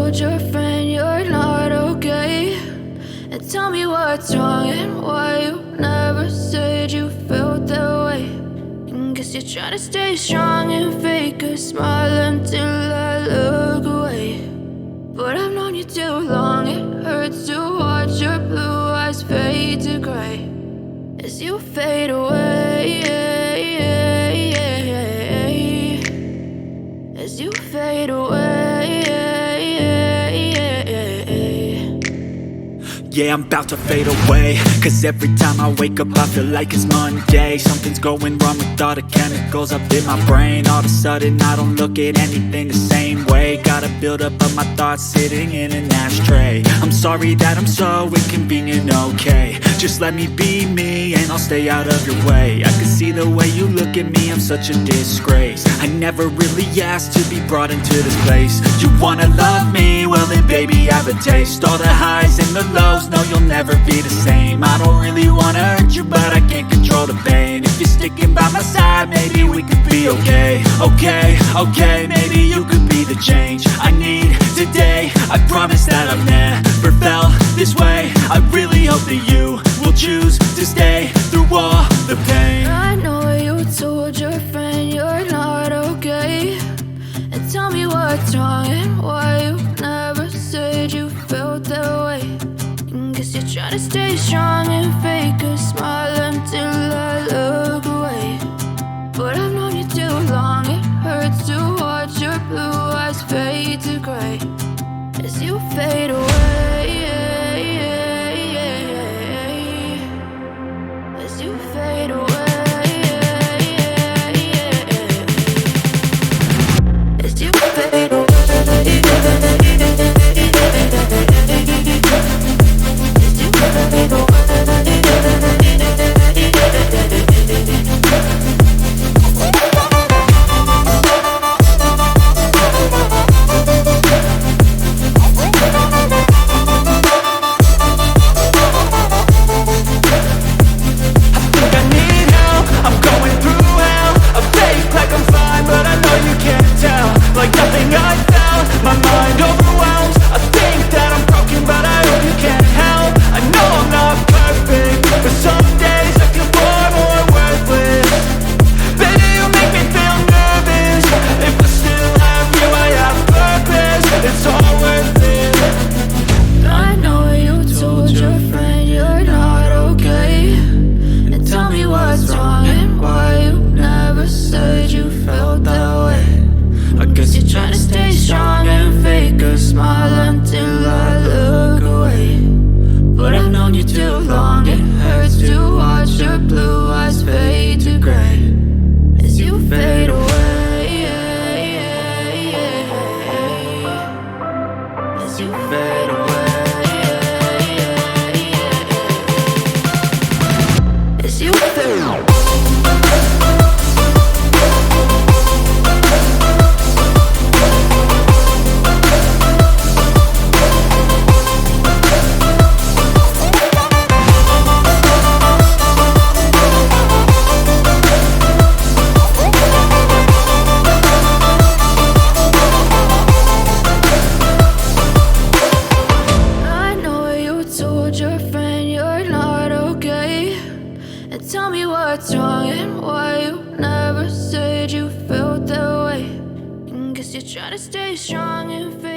told your friend you're not okay, and tell me what's wrong and why you never said you felt that way. And guess you're trying to stay strong and fake a smile until I look away. But I've known you too long, it hurts to watch your blue eyes fade to gray as you fade away, as you fade away. Yeah, I'm about to fade away, cause every time I wake up I feel like it's Monday. Something's going wrong with all the chemicals up in my brain. All of a sudden I don't look at anything the same way. Got a buildup of my thoughts sitting in an ashtray. I'm sorry that I'm so inconvenient, okay. Just let me be me and I'll stay out of your way. I can see the way you look at me, I'm such a disgrace. I never really asked to be brought into this place. You wanna love me? Well then baby, have a taste. All the highs and the lows, no, you'll never be the same. I don't really wanna hurt you, but I can't control the pain. If you're sticking by my side, maybe we could be okay. Okay, maybe you could be the change I need today. I promise that I've never felt this way. I really hope that you will choose to stay through all the pain. I know you told your friend you're not okay, and tell me what's wrong and why you never said you felt that way. And guess you're trying to stay strong and fake a smile until I look away. But I've known you too long, it hurts to watch your blue eyes fade to gray as you fade away, as you fade away. As you fade away. Tell me what's wrong and why you never said you felt that way. And guess you're trying to stay strong and fake